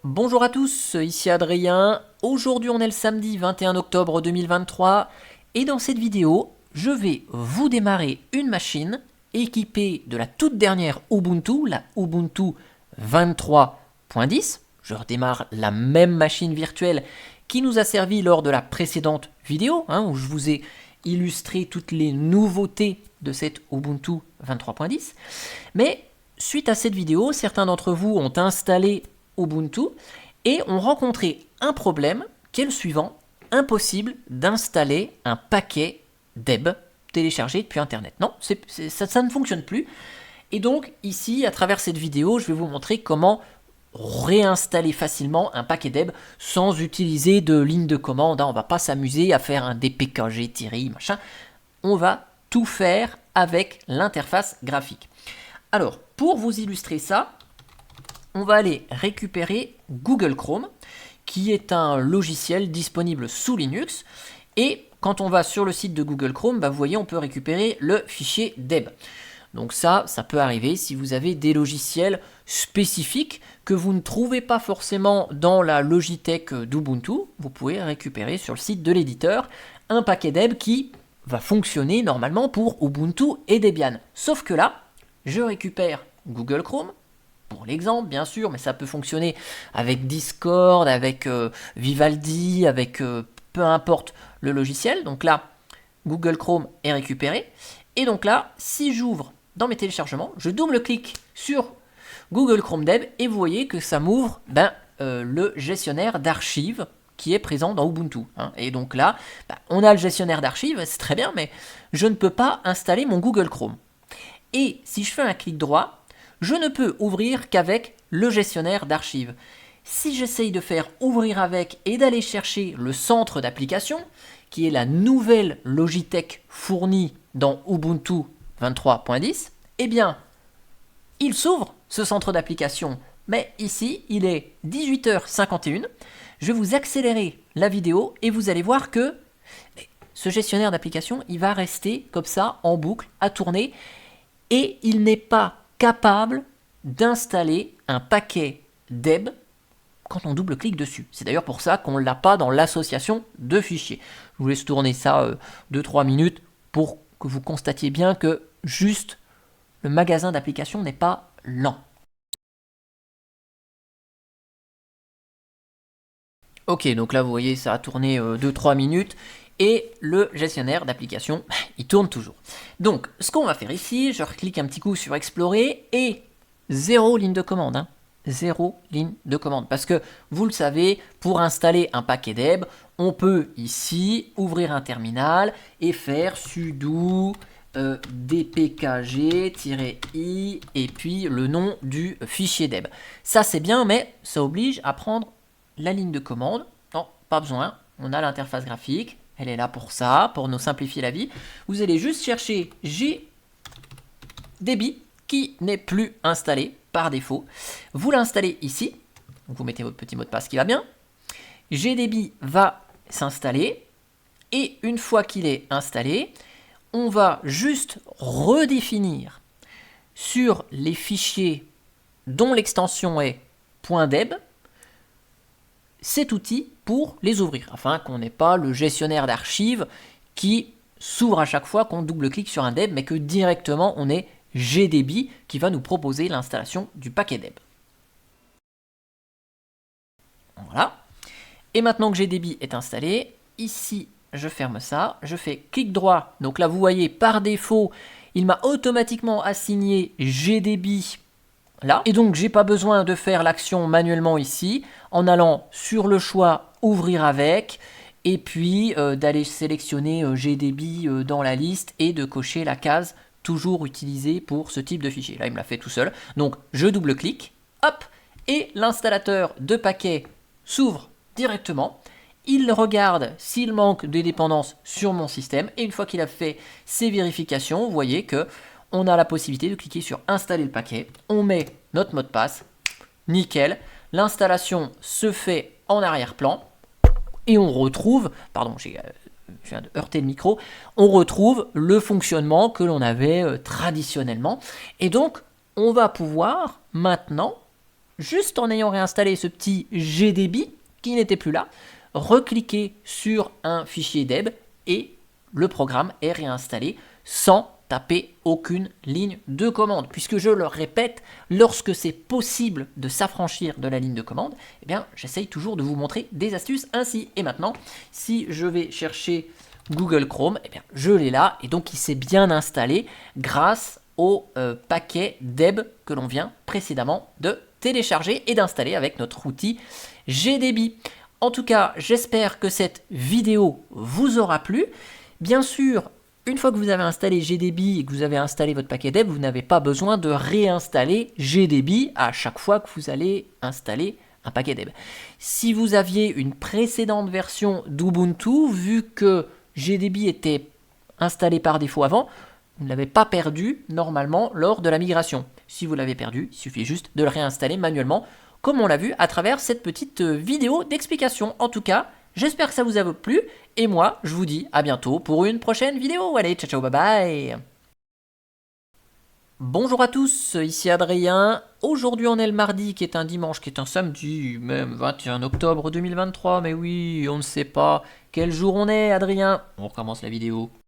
Bonjour à tous, ici Adrien. Aujourd'hui on est le samedi 21 octobre 2023 et dans cette vidéo, je vais vous démarrer une machine équipée de la toute dernière Ubuntu, la Ubuntu 23.10. Je redémarre la même machine virtuelle qui nous a servi lors de la précédente vidéo, où je vous ai illustré toutes les nouveautés de cette Ubuntu 23.10. Mais suite à cette vidéo, certains d'entre vous ont installé Ubuntu et ont rencontré un problème qui est le suivant: impossible d'installer un paquet deb téléchargé depuis internet. Non, ça ne fonctionne plus. Et donc ici, à travers cette vidéo, je vais vous montrer comment réinstaller facilement un paquet deb sans utiliser de ligne de commande. On va pas s'amuser à faire un dpkg machin. On va tout faire avec l'interface graphique. Alors, pour vous illustrer ça, on va aller récupérer Google Chrome, qui est un logiciel disponible sous Linux. Et quand on va sur le site de Google Chrome, vous voyez, on peut récupérer le fichier deb. Donc ça peut arriver si vous avez des logiciels spécifiques que vous ne trouvez pas forcément dans la Logitech d'Ubuntu. Vous pouvez récupérer sur le site de l'éditeur un paquet deb qui va fonctionner normalement pour Ubuntu et Debian. Sauf que là, je récupère Google Chrome, pour l'exemple bien sûr, mais ça peut fonctionner avec Discord, avec Vivaldi, avec peu importe le logiciel. Donc là, Google Chrome est récupéré. Et donc là, si j'ouvre dans mes téléchargements, je double-clique sur Google Chrome Deb et vous voyez que ça m'ouvre le gestionnaire d'archives qui est présent dans Ubuntu. Et donc là, on a le gestionnaire d'archives, c'est très bien, mais je ne peux pas installer mon Google Chrome. Et si je fais un clic droit, je ne peux ouvrir qu'avec le gestionnaire d'archives. Si j'essaye de faire ouvrir avec et d'aller chercher le centre d'application, qui est la nouvelle Logitech fournie dans Ubuntu 23.10, eh bien, il s'ouvre, ce centre d'application. Mais ici, il est 18h51. Je vais vous accélérer la vidéo et vous allez voir que ce gestionnaire d'application, il va rester comme ça, en boucle, à tourner. Et il n'est pas capable d'installer un paquet deb quand on double-clique dessus. C'est d'ailleurs pour ça qu'on ne l'a pas dans l'association de fichiers. Je vous laisse tourner ça 2-3 minutes pour que vous constatiez bien que juste le magasin d'applications n'est pas lent. Ok, donc là vous voyez ça a tourné 2-3 minutes et le gestionnaire d'application, il tourne toujours. Donc ce qu'on va faire ici, je reclique un petit coup sur Explorer et zéro ligne de commande. Zéro ligne de commande. Parce que vous le savez, pour installer un paquet deb, on peut ici ouvrir un terminal et faire sudo dpkg-i et puis le nom du fichier deb. Ça c'est bien, mais ça oblige à prendre la ligne de commande. Non, pas besoin. On a l'interface graphique. Elle est là pour ça, pour nous simplifier la vie. Vous allez juste chercher GDB qui n'est plus installé par défaut. Vous l'installez ici. Donc vous mettez votre petit mot de passe qui va bien. GDB va s'installer. Et une fois qu'il est installé, on va juste redéfinir sur les fichiers dont l'extension est .deb cet outil pour les ouvrir, afin qu'on n'ait pas le gestionnaire d'archives qui s'ouvre à chaque fois qu'on double-clique sur un deb, mais que directement on ait GDB qui va nous proposer l'installation du paquet deb. Voilà. Et maintenant que GDB est installé, ici je ferme ça, je fais clic droit. Donc là vous voyez par défaut, il m'a automatiquement assigné GDB là. Et donc j'ai pas besoin de faire l'action manuellement ici, en allant sur le choix ouvrir avec, et puis d'aller sélectionner GDB dans la liste et de cocher la case toujours utilisée pour ce type de fichier. Là il me l'a fait tout seul. Donc je double-clique, hop, et l'installateur de paquets s'ouvre directement. Il regarde s'il manque de dépendance sur mon système, et une fois qu'il a fait ses vérifications, vous voyez que on a la possibilité de cliquer sur installer le paquet, on met notre mot de passe, nickel, l'installation se fait en arrière-plan et on retrouve, pardon, je viens de heurter le micro, on retrouve le fonctionnement que l'on avait traditionnellement. Et donc, on va pouvoir maintenant juste en ayant réinstallé ce petit GDB qui n'était plus là, recliquer sur un fichier deb et le programme est réinstallé sans taper aucune ligne de commande. Puisque je le répète, lorsque c'est possible de s'affranchir de la ligne de commande, eh bien, j'essaye toujours de vous montrer des astuces ainsi. Et maintenant, si je vais chercher Google Chrome, eh bien, je l'ai là et donc il s'est bien installé grâce au paquet deb que l'on vient précédemment de télécharger et d'installer avec notre outil GDB. En tout cas, j'espère que cette vidéo vous aura plu. Bien sûr, une fois que vous avez installé GDB et que vous avez installé votre paquet deb, vous n'avez pas besoin de réinstaller GDB à chaque fois que vous allez installer un paquet deb. Si vous aviez une précédente version d'Ubuntu, vu que GDB était installé par défaut avant, vous ne l'avez pas perdu normalement lors de la migration. Si vous l'avez perdu, il suffit juste de le réinstaller manuellement, comme on l'a vu à travers cette petite vidéo d'explication. En tout cas, j'espère que ça vous a plu, et moi, je vous dis à bientôt pour une prochaine vidéo. Allez, ciao ciao, bye bye. Bonjour à tous, ici Adrien. Aujourd'hui on est le mardi, qui est un dimanche, qui est un samedi, même 21 octobre 2023. Mais oui, on ne sait pas quel jour on est, Adrien. On recommence la vidéo.